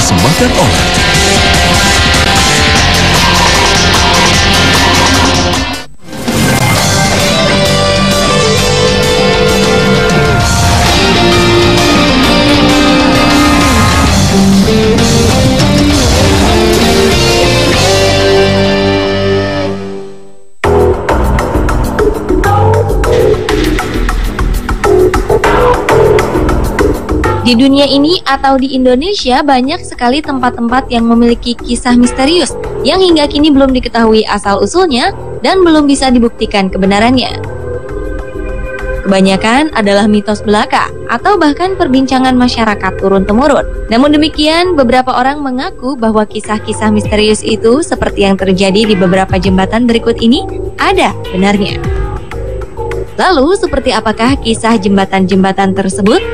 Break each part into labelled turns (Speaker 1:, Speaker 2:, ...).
Speaker 1: Kilas Makan Orang.
Speaker 2: Di dunia ini atau di Indonesia banyak sekali tempat-tempat yang memiliki kisah misterius yang hingga kini belum diketahui asal-usulnya dan belum bisa dibuktikan kebenarannya. Kebanyakan adalah mitos belaka atau bahkan perbincangan masyarakat turun-temurun. Namun demikian, beberapa orang mengaku bahwa kisah-kisah misterius itu seperti yang terjadi di beberapa jembatan berikut ini ada benarnya. Lalu, seperti apakah kisah jembatan-jembatan tersebut?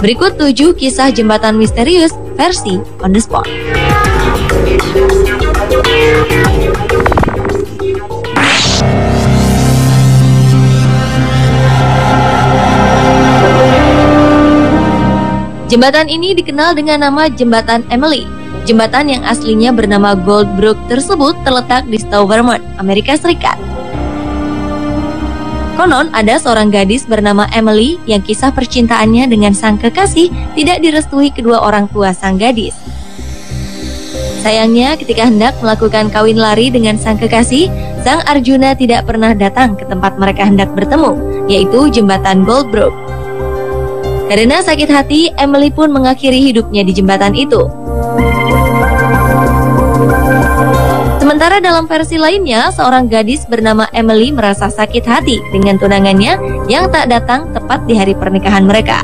Speaker 2: Berikut 7 kisah jembatan misterius versi On The Spot. Jembatan ini dikenal dengan nama Jembatan Emily. Jembatan yang aslinya bernama Gold Brook tersebut terletak di Stowe, Vermont, Amerika Serikat. Konon ada seorang gadis bernama Emily yang kisah percintaannya dengan sang kekasih tidak direstui kedua orang tua sang gadis. Sayangnya ketika hendak melakukan kawin lari dengan sang kekasih, sang Arjuna tidak pernah datang ke tempat mereka hendak bertemu, yaitu jembatan Gold Brook. Karena sakit hati, Emily pun mengakhiri hidupnya di jembatan itu. Sementara dalam versi lainnya, seorang gadis bernama Emily merasa sakit hati dengan tunangannya yang tak datang tepat di hari pernikahan mereka.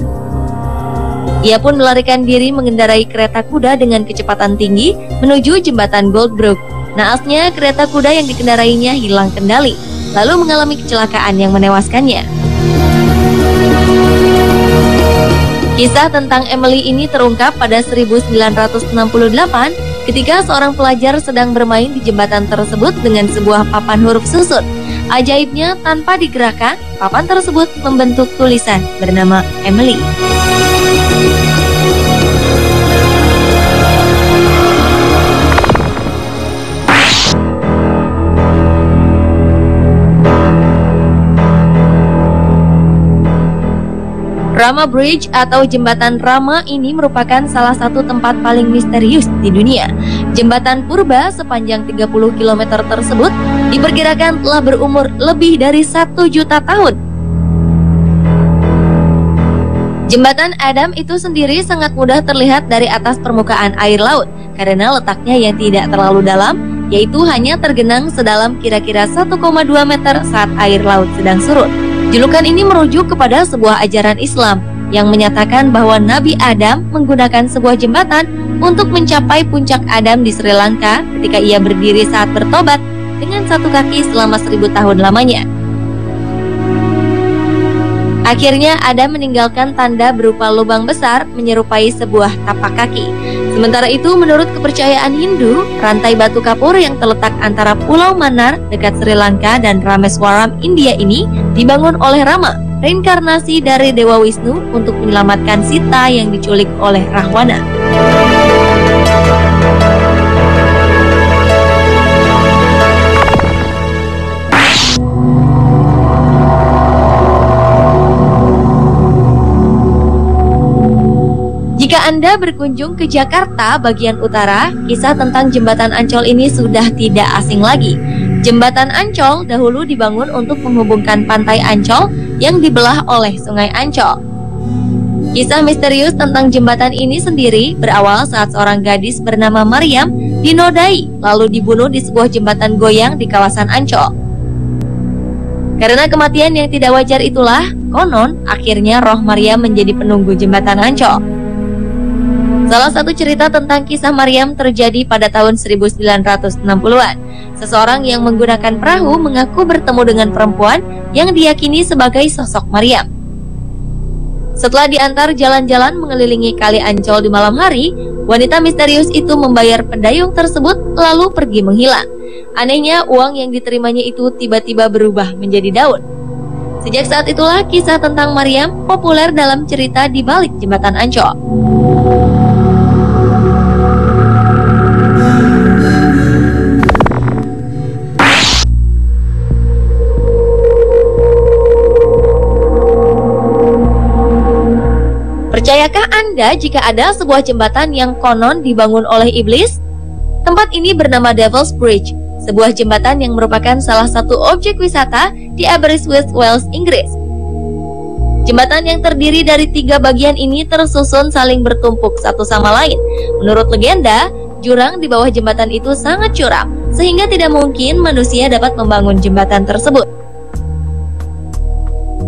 Speaker 2: Ia pun melarikan diri mengendarai kereta kuda dengan kecepatan tinggi menuju jembatan Gold Brook. Naasnya, kereta kuda yang dikendarainya hilang kendali, lalu mengalami kecelakaan yang menewaskannya. Kisah tentang Emily ini terungkap pada 1968 ketika seorang pelajar sedang bermain di jembatan tersebut dengan sebuah papan huruf susun. Ajaibnya, tanpa digerakkan, papan tersebut membentuk tulisan bernama Emily. Rama Bridge atau Jembatan Rama ini merupakan salah satu tempat paling misterius di dunia. Jembatan purba sepanjang 30 km tersebut diperkirakan telah berumur lebih dari 1 juta tahun. Jembatan Adam itu sendiri sangat mudah terlihat dari atas permukaan air laut karena letaknya yang tidak terlalu dalam, yaitu hanya tergenang sedalam kira-kira 1,2 meter saat air laut sedang surut. Julukan ini merujuk kepada sebuah ajaran Islam yang menyatakan bahwa Nabi Adam menggunakan sebuah jembatan untuk mencapai puncak Adam di Sri Lanka ketika ia berdiri saat bertobat dengan satu kaki selama 1000 tahun lamanya. Akhirnya Adam meninggalkan tanda berupa lubang besar menyerupai sebuah tapak kaki. Sementara itu, menurut kepercayaan Hindu, rantai batu kapur yang terletak antara Pulau Mannar dekat Sri Lanka dan Rameswaram, India ini dibangun oleh Rama, reinkarnasi dari Dewa Wisnu untuk menyelamatkan Sita yang diculik oleh Rahwana. Jika Anda berkunjung ke Jakarta bagian utara, kisah tentang Jembatan Ancol ini sudah tidak asing lagi. Jembatan Ancol dahulu dibangun untuk menghubungkan pantai Ancol yang dibelah oleh Sungai Ancol. Kisah misterius tentang jembatan ini sendiri berawal saat seorang gadis bernama Maryam dinodai lalu dibunuh di sebuah jembatan goyang di kawasan Ancol. Karena kematian yang tidak wajar itulah, konon akhirnya roh Maryam menjadi penunggu jembatan Ancol. Salah satu cerita tentang kisah Maryam terjadi pada tahun 1960-an. Seseorang yang menggunakan perahu mengaku bertemu dengan perempuan yang diyakini sebagai sosok Maryam. Setelah diantar jalan-jalan mengelilingi Kali Ancol di malam hari, wanita misterius itu membayar pendayung tersebut lalu pergi menghilang. Anehnya, uang yang diterimanya itu tiba-tiba berubah menjadi daun. Sejak saat itulah kisah tentang Maryam populer dalam cerita di balik jembatan Ancol. Anda jika ada sebuah jembatan yang konon dibangun oleh iblis? Tempat ini bernama Devil's Bridge, sebuah jembatan yang merupakan salah satu objek wisata di Aberystwyth, Wales, Inggris. Jembatan yang terdiri dari 3 bagian ini tersusun saling bertumpuk satu sama lain. Menurut legenda, jurang di bawah jembatan itu sangat curam, sehingga tidak mungkin manusia dapat membangun jembatan tersebut.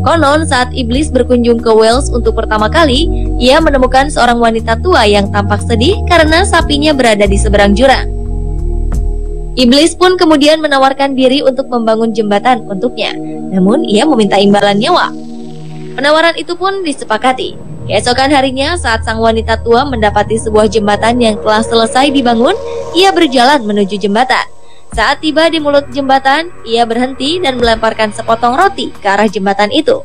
Speaker 2: Konon saat iblis berkunjung ke Wales untuk pertama kali, ia menemukan seorang wanita tua yang tampak sedih karena sapinya berada di seberang jurang. Iblis pun kemudian menawarkan diri untuk membangun jembatan untuknya, namun ia meminta imbalan nyawa. Penawaran itu pun disepakati. Keesokan harinya saat sang wanita tua mendapati sebuah jembatan yang telah selesai dibangun, ia berjalan menuju jembatan. Saat tiba di mulut jembatan, ia berhenti dan melemparkan sepotong roti ke arah jembatan itu.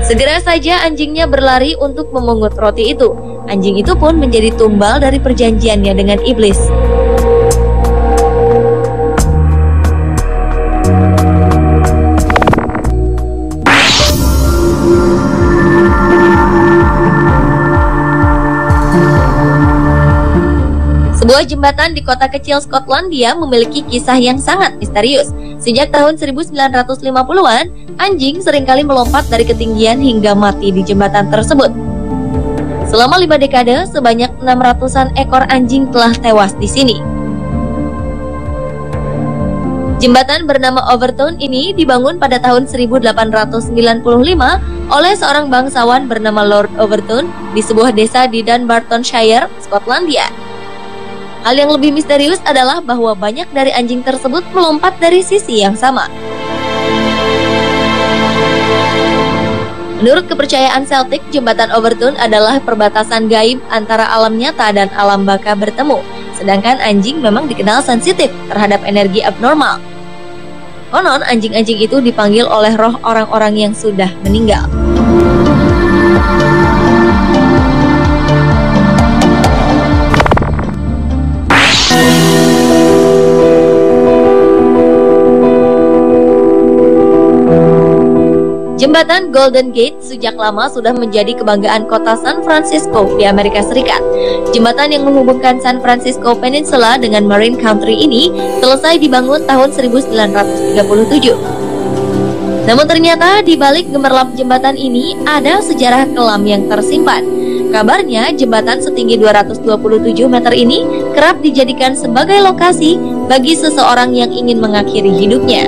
Speaker 2: Segera saja anjingnya berlari untuk memungut roti itu. Anjing itu pun menjadi tumbal dari perjanjiannya dengan iblis. Sebuah jembatan di kota kecil Skotlandia memiliki kisah yang sangat misterius. Sejak tahun 1950-an, anjing seringkali melompat dari ketinggian hingga mati di jembatan tersebut. Selama 5 dekade, sebanyak 600-an ekor anjing telah tewas di sini. Jembatan bernama Overtoun ini dibangun pada tahun 1895 oleh seorang bangsawan bernama Lord Overtoun di sebuah desa di Dunbartonshire, Skotlandia. Hal yang lebih misterius adalah bahwa banyak dari anjing tersebut melompat dari sisi yang sama. Menurut kepercayaan Celtic, jembatan Overtoun adalah perbatasan gaib antara alam nyata dan alam baka bertemu, sedangkan anjing memang dikenal sensitif terhadap energi abnormal. Konon, anjing-anjing itu dipanggil oleh roh orang-orang yang sudah meninggal. Jembatan Golden Gate sejak lama sudah menjadi kebanggaan kota San Francisco di Amerika Serikat. Jembatan yang menghubungkan San Francisco Peninsula dengan Marin County ini selesai dibangun tahun 1937. Namun ternyata di balik gemerlap jembatan ini ada sejarah kelam yang tersimpan. Kabarnya jembatan setinggi 227 meter ini kerap dijadikan sebagai lokasi bagi seseorang yang ingin mengakhiri hidupnya.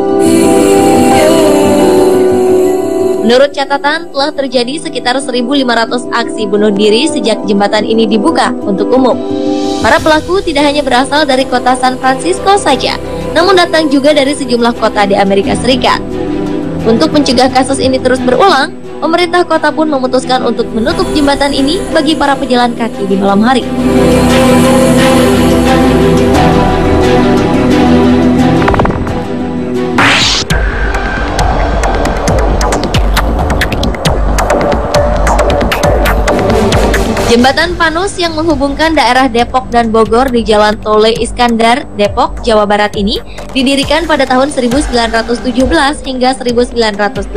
Speaker 2: Menurut catatan, telah terjadi sekitar 1.500 aksi bunuh diri sejak jembatan ini dibuka untuk umum. Para pelaku tidak hanya berasal dari kota San Francisco saja, namun datang juga dari sejumlah kota di Amerika Serikat. Untuk mencegah kasus ini terus berulang, pemerintah kota pun memutuskan untuk menutup jembatan ini bagi para pejalan kaki di malam hari. Jembatan Panus yang menghubungkan daerah Depok dan Bogor di Jalan Tole Iskandar, Depok, Jawa Barat ini didirikan pada tahun 1917 hingga 1918.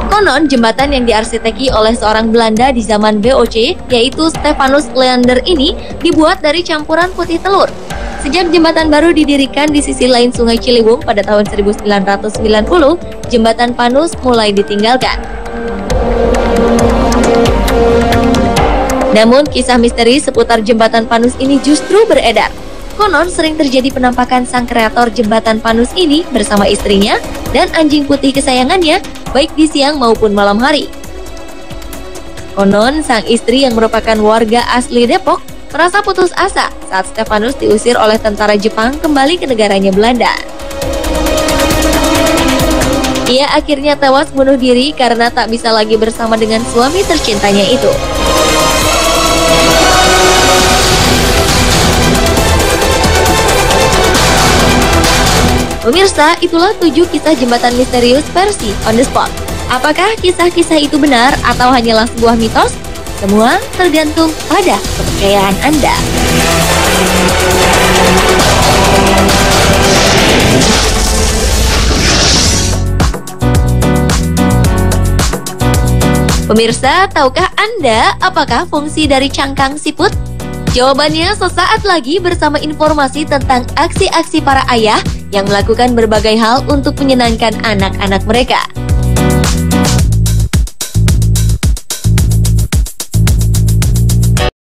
Speaker 2: Konon, jembatan yang diarsiteki oleh seorang Belanda di zaman VOC, yaitu Stephanus Leander ini, dibuat dari campuran putih telur. Sejak jembatan baru didirikan di sisi lain Sungai Ciliwung pada tahun 1990, jembatan Panus mulai ditinggalkan. Namun kisah misteri seputar jembatan Panus ini justru beredar. Konon sering terjadi penampakan sang kreator jembatan Panus ini bersama istrinya dan anjing putih kesayangannya, baik di siang maupun malam hari. Konon sang istri yang merupakan warga asli Depok merasa putus asa saat Stephanus diusir oleh tentara Jepang kembali ke negaranya Belanda. Ia akhirnya tewas bunuh diri karena tak bisa lagi bersama dengan suami tercintanya itu. Pemirsa, itulah 7 kisah jembatan misterius versi On The Spot. Apakah kisah-kisah itu benar atau hanyalah sebuah mitos? Semua tergantung pada kepercayaan Anda. Pemirsa, tahukah Anda apakah fungsi dari cangkang siput? Jawabannya sesaat lagi bersama informasi tentang aksi-aksi para ayah yang melakukan berbagai hal untuk menyenangkan anak-anak mereka.